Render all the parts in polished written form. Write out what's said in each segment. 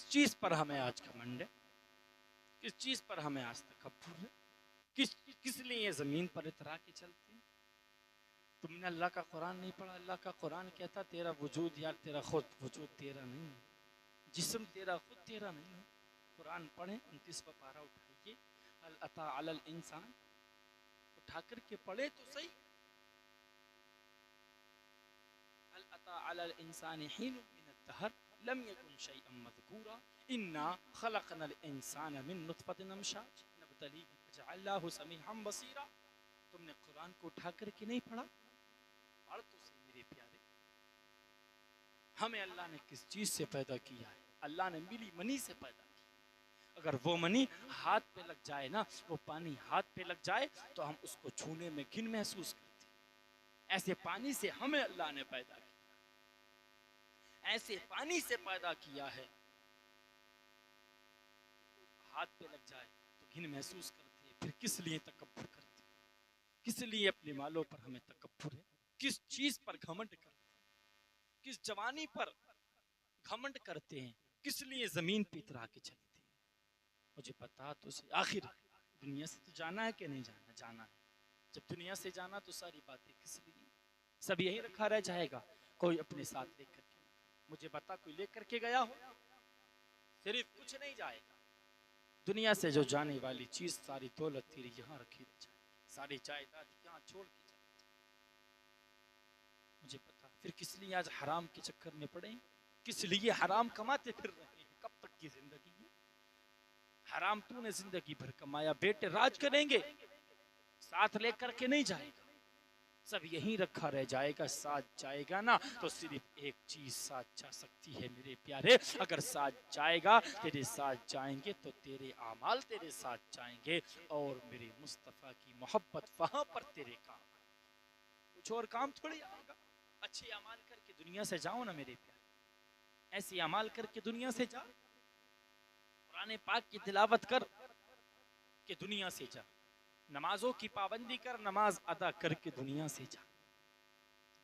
چیز پر ہمیں آج گھمنڈ ہے؟ کس چیز پر ہمیں آج تکبر ہے؟ کس لیے یہ زمین پر اترا کے چلتے ہیں؟ تم نے اللہ کا قرآن نہیں پڑھا؟ اللہ کا قرآن کہتا تیرا وجود یار تیرا خود وجود تیرا نہیں ہے، جسم تیرا خود تیرا نہیں ہے۔ قرآن پڑھیں، 29واں پارہ اٹھائیے، هل اتى على الانسان، اٹھا کر کے پڑھے تو صحیح۔ هل اتى على الانسان حين من الدهر لم يكن شيئا مذكورا انا خلقنا الانسان من نطفة امشاج نبتليه فجعلناه سميعا بصيرا۔ تم نے قرآن کو اٹھا کر کے نہیں پڑھا؟ پڑھ تو صحیح میرے پیارے۔ ہمیں اللہ نے کس چیز سے پیدا کیا ہے؟ اللہ نے ملی منی سے پیدا کیا۔ اگر وہ منی ہاتھ پہ لگ جائے نا، وہ پانی ہاتھ پہ لگ جائے تو ہم اس کو چھونے میں گھن محسوس کرتے ہیں۔ ایسے پانی سے ہمیں اللہ نے پیدا کیا، ایسے پانی سے پیدا کیا ہے، ہاتھ پہ لگ جائے تو گھن محسوس کرتے ہیں۔ پھر کس لیے تکبر کرتے ہیں؟ کس لیے اپنے مالوں پر ہمیں تکبر ہے؟ کس چیز پر گھمنڈ کرتے ہیں؟ کس جوانی پر گھمنڈ کرتے ہیں؟ کس لیے زمین پہ اترا کے چلتے ہیں؟ مجھے بتا تو صحیح، آخر دنیا سے تو جانا ہے کہ نہیں جانا؟ جانا ہے۔ جب دنیا سے جانا تو ساری باتیں کس لیے؟ سب یہی رکھا رہ جائے گا، کوئی اپنے ساتھ لے کر کے۔ مجھے بتا کوئی لے کر کے گیا ہو؟ صرف کچھ نہیں جائے گا دنیا سے، جو جانے والی چیز ساری دولت تیری یہاں رکھی رہ جائے گی، ساری جائیداد یہاں چھوڑ کے جائے گی۔ مجھے پتا پھر کس لیے آج حرام کے چکر میں پڑے ہیں؟ کس لیے حرام کماتے پھر رہے ہیں؟ کب تک کی زندگی ہے؟ حرام تو نے زندگی بھر کمایا، بیٹے راج کریں گے، ساتھ لے کر کے نہیں جائے گا، سب یہیں رکھا رہ جائے گا۔ ساتھ جائے گا نا تو صرف ایک چیز ساتھ جا سکتی ہے میرے پیارے، اگر ساتھ جائے گا، تیرے ساتھ جائیں گے تو تیرے اعمال تیرے ساتھ جائیں گے، اور میرے مصطفیٰ کی محبت وہاں پر تیرے کام، کچھ اور کام تھوڑی آئے گا۔ اچھے اعمال کر کے دنیا سے جاؤ نا میرے پیارے، ایسے اعمال کر کے دنیا سے جا، قرآن پاک کی تلاوت کر کے دنیا سے جا، نمازوں کی پابندی کر، نماز ادا کر کے دنیا سے جا،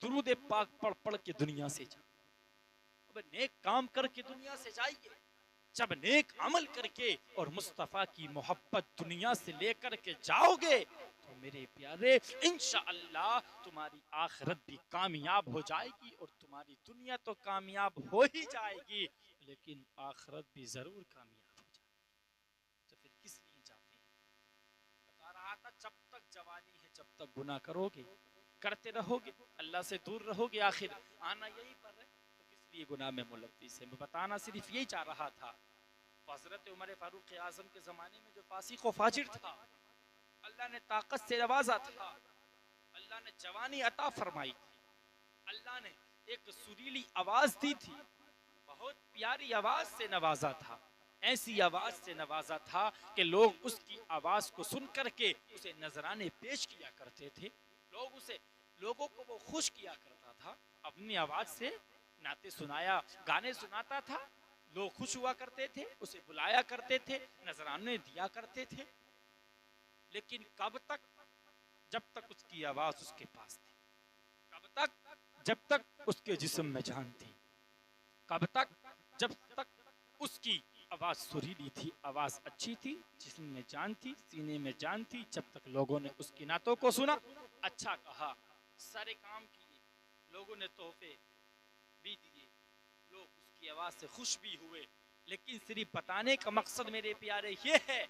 درود پاک پڑھ پڑھ کے دنیا سے جا۔ اب نیک کام کر کے دنیا سے جائیے، جب نیک عمل کر کے اور مصطفیٰ کی محبت دنیا سے لے کر کے جاؤ گے تو میرے پیارے انشاءاللہ تمہاری آخرت بھی کامیاب ہو جائے گی، اور تمہاری دنیا تو کامیاب ہو ہی جائے گی، لیکن آخرت بھی ضرور کامیاب ہو جائے گی۔ تو پھر کس لیے جاتے ہیں؟ بتا رہا تھا جب تک جوانی ہے، جب تک گناہ کرو گے، کرتے رہو گے، اللہ سے دور رہو گے، آخر آنا یہی پر ہے، تو کس لیے گناہ میں ملوث ہے؟ میں بتانا صرف یہی چاہ رہا تھا۔ حضرت عمر فاروق اعظم کے زمانے میں جو فاسق و فاجر تھا، اللہ نے طاقت سے نوازا تھا، اللہ نے جوانی عطا فرمائی تھی، اللہ نے ایک سریلی آواز دی تھی، بہت پیاری آواز سے نوازا تھا، ایسی آواز سے نوازا تھا کہ لوگ اس کی آواز کو سن کر کے اسے نذرانے پیش کیا کرتے تھے، لوگوں کو وہ خوش کیا کرتا تھا، اپنی آواز سے نعتیں سنایا، گانے سناتا تھا، لوگ خوش ہوا کرتے تھے، اسے بلایا کرتے تھے، نذرانے دیا کرتے تھے۔ لیکن کب تک؟ جب تک اس کی آواز اس کے پاس تھی۔ کب تک؟ جب تک اس کے جسم میں جان تھی۔ کب تک؟ جب تک اس کی آواز سریلی تھی، آواز اچھی تھی، جسم میں جان تھی، سینے میں جان تھی۔ جب تک لوگوں نے اس کی نعتوں کو سنا، اچھا کہا، سارے کام کیے، لوگوں نے تحفے بھی دیے، لوگ اس کی آواز سے خوش بھی ہوئے، لیکن صرف بتانے کا مقصد میرے پیارے یہ ہے،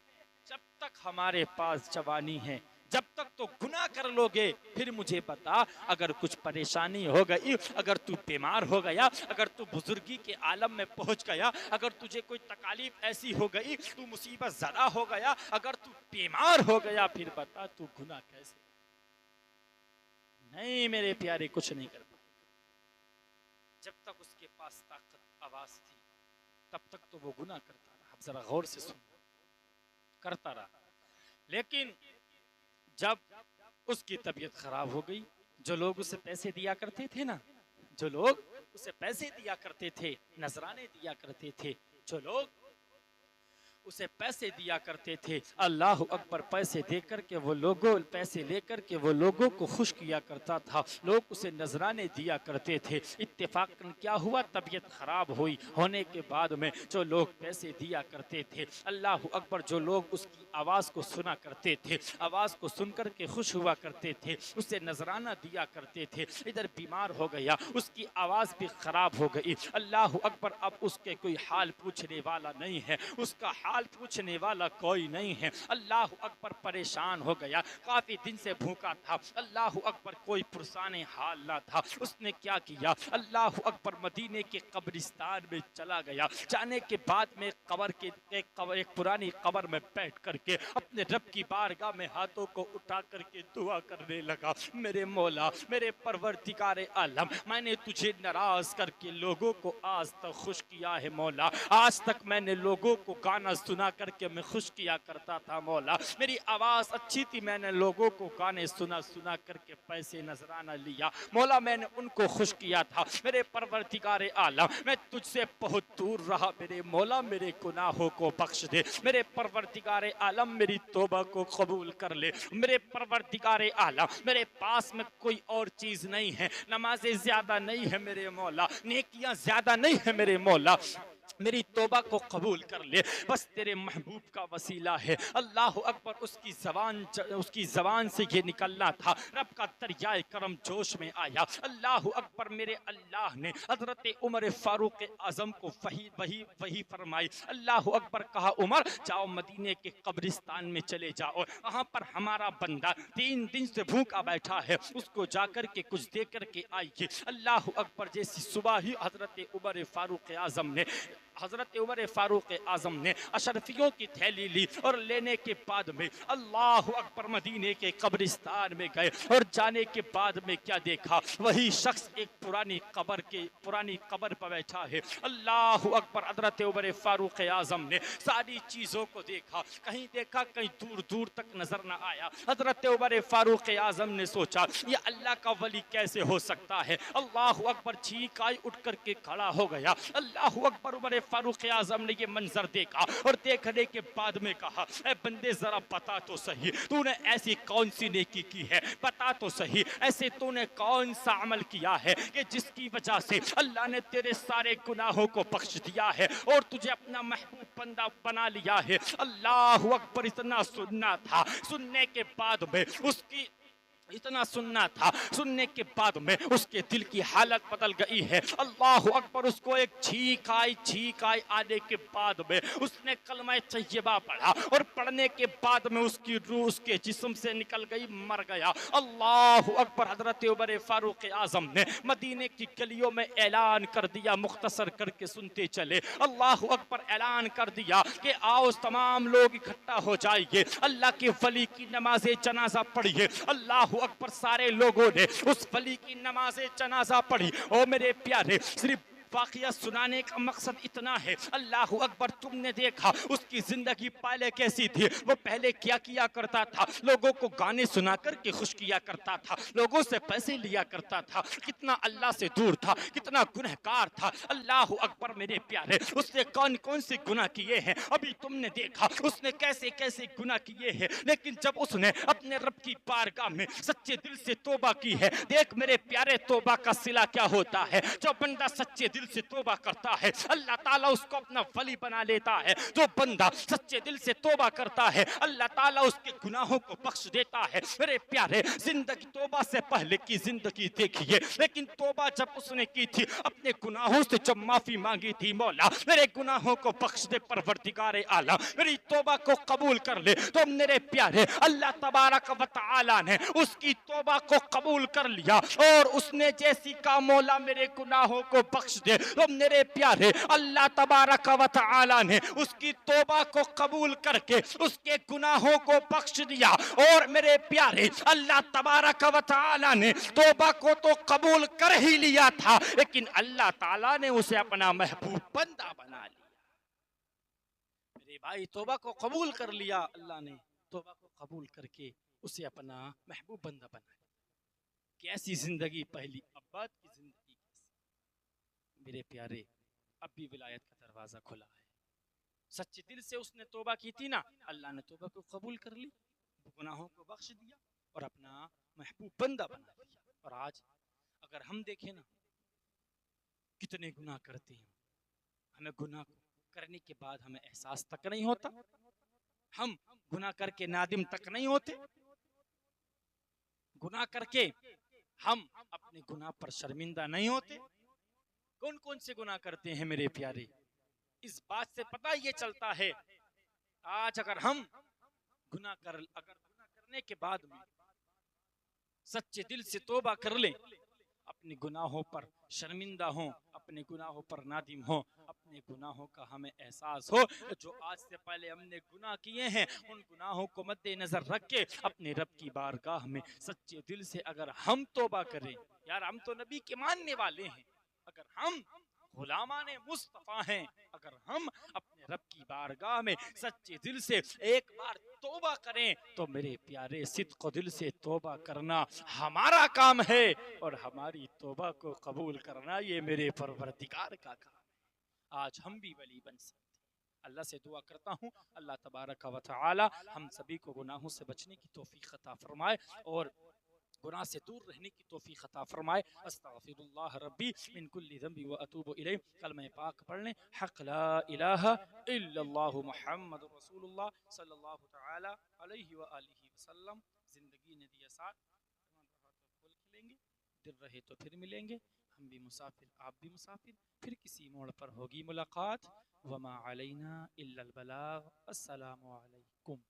جب تک ہمارے پاس جوانی ہے، جب تک تو گناہ کر لو گے، پھر مجھے بتا اگر کچھ پریشانی ہو گئی، اگر تو بیمار ہو گیا، اگر تو بزرگی کے عالم میں پہنچ گیا، اگر تجھے کوئی تکالیف ایسی ہو گئی، تو مصیبت زدہ ہو گیا، اگر تو بیمار ہو گیا، پھر بتا تو گناہ کیسے؟ نہیں میرے پیارے، کچھ نہیں کر پائے گا۔ جب تک اس کے پاس طاقت آواز تھی، تب تک تو وہ گناہ کرتا رہا۔ اب ذرا غور سے سن، کرتا رہا، لیکن جب اس کی طبیعت خراب ہو گئی، جو لوگ اسے پیسے دیا کرتے تھے نا، جو لوگ اسے پیسے دیا کرتے تھے، نذرانے دیا کرتے تھے، جو لوگ اسے پیسے دیا کرتے تھے. اللہ اکبر. پیسے دے کر کے وہ لوگوں پیسے لے کر کے وہ لوگوں کو خوش کیا کرتا تھا. لوگ اسے نذرانے دیا کرتے تھے. اتفاقاً کیا ہوا, طبیعت خراب ہونے کے بعد میں جو لوگ پیسے دیا کرتے تھے, اللہ اکبر, جو لوگ اس کی آواز کو سنا کرتے تھے, آواز کو سن کر کے خوش ہوا کرتے تھے, اسے نذرانہ دیا کرتے تھے, ادھر بیمار ہو گیا, اس کی آواز بھی خراب ہو گئی. اللہ اکبر. اب اس کے کوئی حال پوچھنے والا نہیں ہے, اس کا حال پوچھنے والا کوئی نہیں ہے. اللہ اکبر. پریشان ہو گیا, کافی دن سے بھوکا تھا. اللہ اکبر. کوئی پرسان حال نہ تھا. اس نے کیا کیا, اللہ اکبر, مدینے کے قبرستان میں چلا گیا. جانے کے بعد میں ایک پرانی قبر میں بیٹھ کر کے اپنے رب کی بارگاہ میں ہاتھوں کو اٹھا کر کے دعا کرنے لگا. میرے مولا, میرے پروردگار عالم, میں نے تجھے ناراض کر کے لوگوں کو آج تک خوش کیا ہے مولا. آج تک میں نے لوگوں کو گانا سنا کر کے میں خوش کیا کرتا تھا مولا. میری آواز اچھی تھی, میں نے لوگوں کو گانے سنا کر کے پیسے نذرانہ لیا مولا, میں نے ان کو خوش کیا تھا. میرے پروردگار عالم, میں تجھ سے بہت دور رہا. میرے مولا, میرے گناہوں کو بخش دے. میرے پروردگار عالم, میری توبہ کو قبول کر لے. میرے پروردگار عالم, میرے پاس میں کوئی اور چیز نہیں ہے, نمازیں زیادہ نہیں ہے میرے مولا, نیکیاں زیادہ نہیں ہے میرے مولا, میری توبہ کو قبول کر لے. بس تیرے محبوب کا وسیلہ ہے. اللہ اکبر. اس کی زبان سے یہ نکلنا تھا, رب کا دریائے کرم جوش میں آیا. اللہ اکبر. میرے اللہ نے حضرت عمر فاروق اعظم کو وہی فرمائی. اللہ اکبر. کہا, عمر جاؤ مدینے کے قبرستان میں چلے جاؤ, وہاں پر ہمارا بندہ 3 دن سے بھوکا بیٹھا ہے, اس کو جا کر کے کچھ دے کر کے آئیے. اللہ اکبر. جیسی صبح ہی حضرت عمر فاروق اعظم نے اشرفیوں کی تھیلی لی, اور لینے کے بعد میں اللہ اکبر مدینے کے قبرستان میں گئے. اور جانے کے بعد میں کیا دیکھا, وہی شخص ایک پرانی قبر پر بیٹھا ہے. اللہ اکبر. حضرت عمر فاروق اعظم نے ساری چیزوں کو دیکھا, کہیں دور دور تک نظر نہ آیا. حضرت عمر فاروق اعظم نے سوچا, یہ اللہ کا ولی کیسے ہو سکتا ہے. اللہ اکبر. چھینک آئی, اٹھ کر کے کھڑا ہو گیا. اللہ اکبر. عمر فاروق اعظم نے یہ منظر دیکھا, اور دیکھنے کے بعد میں کہا, اے بندے ذرا بتا تو صحیح, تو نے ایسی کون سی نیکی کی ہے, بتا تو صحیح, ایسے تو نے کون سا عمل کیا ہے کہ جس کی وجہ سے اللہ نے تیرے سارے گناہوں کو بخش دیا ہے اور تجھے اپنا محبوب بندہ بنا لیا ہے. اللہ اکبر. اتنا سننا تھا, سننے کے بعد میں سننے کے بعد میں اس کے دل کی حالت بدل گئی ہے. اللہ اکبر. اس کو ایک چھینک آئی آنے کے بعد میں اس نے کلمہ طیبہ پڑھا, اور پڑھنے کے بعد میں اس کی روح اس کے جسم سے نکل گئی, مر گیا. اللہ اکبر. حضرت عمر فاروق اعظم نے مدینے کی گلیوں میں اعلان کر دیا, مختصر کر کے سنتے چلے. اللہ اکبر. اعلان کر دیا کہ آؤ تمام لوگ اکٹھا ہو جائیے, اللہ کے ولی کی نماز جنازہ پڑھیے. اللہ اکبر. سارے لوگوں نے اس ولی کی نماز جنازہ پڑھی. او میرے پیارے, صرف واقعہ سنانے کا مقصد اتنا ہے. اللہ اکبر. تم نے دیکھا اس کی زندگی پہلے کیسی تھی, وہ پہلے کیا کرتا تھا, لوگوں کو گانے سنا کر کے خوش کیا کرتا تھا, لوگوں سے پیسے لیا کرتا تھا, کتنا اللہ سے دور تھا, کتنا گنہگار تھا. اللہ اکبر. میرے پیارے, اس نے کون سے گناہ کیے ہیں ابھی تم نے دیکھا, اس نے کیسے گناہ کیے ہیں, لیکن جب اس نے اپنے رب کی بارگاہ میں سچے دل سے توبہ کی ہے, دیکھ میرے پیارے, توبہ کا صلہ کیا ہوتا ہے. جو بندہ سچے دل سے توبہ کرتا ہے, اللہ تعالیٰ اس کو اپنا ولی بنا لیتا ہے. جو بندہ سچے دل سے توبہ کرتا ہے, اللہ تعالیٰ اس کے گناہوں کو بخش دیتا ہے. میرے پیارے, زندگی توبہ سے پہلے کی زندگی دیکھیے, لیکن توبہ جب اس نے کی تھی, اپنے گناہوں سے جب معافی مانگی تھی, مولا میرے گناہوں کو بخش دے پروردگار اعلیٰ, میری توبہ کو قبول کر لے. تو میرے پیارے, اللہ تبارک و تعالیٰ نے اس کی توبہ کو قبول کر لیا, اور اس نے جیسی کہا, مولا میرے گناہوں کو بخش دے. تو میرے پیارے, اللہ تبارک و تعالیٰ نے اس کی توبہ کو قبول کر کے اس کے گناہوں کو بخش دیا. اور میرے پیارے, اللہ تبارک و تعالیٰ نے توبہ کو تو قبول کر ہی لیا تھا, لیکن اللہ تعالیٰ نے اسے اپنا محبوب بندہ بنا لیا. میرے بھائی, توبہ کو قبول کر لیا اللہ نے, توبہ کو قبول کر کے اسے اپنا محبوب بندہ بنا لیا. کیسی زندگی پہلی, عباد کی زندگی کیسی. میرے پیارے, اب بھی ولایت کا دروازہ کھلا ہے. سچے دل سے اس نے توبہ کی تھی نا، اللہ نے توبہ کو قبول کر لی، گناہوں کو بخش دیا اور اپنا محبوب بندہ بنا دیا۔ اور آج اگر ہم دیکھیں نا کتنے گناہ کرتے ہیں، ہمیں گناہ کرنے کے بعد ہمیں احساس تک نہیں ہوتا، ہم گناہ کر کے نادم تک نہیں ہوتے، گناہ کر کے ہم اپنے گناہ پر شرمندہ نہیں ہوتے۔ کون کون سے گناہ کرتے ہیں میرے پیارے؟ اس بات سے پتہ یہ چلتا ہے آج اگر گناہ کرنے کے بعد میں سچے دل سے توبہ کر لیں، اپنے گناہوں پر شرمندہ ہوں، اپنے گناہوں پر نادم ہوں، اپنے گناہوں کا ہمیں احساس ہو، جو آج سے پہلے ہم نے گناہ کیے ہیں ان گناہوں کو مد نظر رکھ کے اپنے رب کی بارگاہ میں سچے دل سے اگر ہم توبہ کریں، یار ہم تو نبی کے ماننے والے ہیں، اگر ہم غلامان مصطفیٰ ہیں، اگر ہم اپنے رب کی بارگاہ میں سچے دل سے ایک بار توبہ کریں تو میرے پیارے صدق و دل سے توبہ کرنا ہمارا کام ہے، اور ہماری توبہ کو قبول کرنا یہ میرے پروردگار کا کام ہے۔ آج ہم بھی ولی بن سکتے ہیں۔ اللہ سے دعا کرتا ہوں اللہ تبارک و تعالی ہم سبھی کو گناہوں سے بچنے کی توفیق عطا فرمائے اور گناہ سے دور رہنے کی توفیق عطا فرمائے۔ استغفر اللہ ربی من کل ذنب و اتوب الیہ، کلمہ پاک پڑھ لیں، حق لا الہ الا اللہ محمد رسول اللہ صلی اللہ تعالی علیہ وآلہ وسلم۔ زندگی نے دیا ساتھ، ایمان رہا تو پھول کھلیں گے، دل رہے تو پھر ملیں گے، ہم بھی مسافر آپ بھی مسافر، پھر کسی موڑ پر ہوگی ملاقات۔ وما علینا الا البلاغ۔ السلام علیکم۔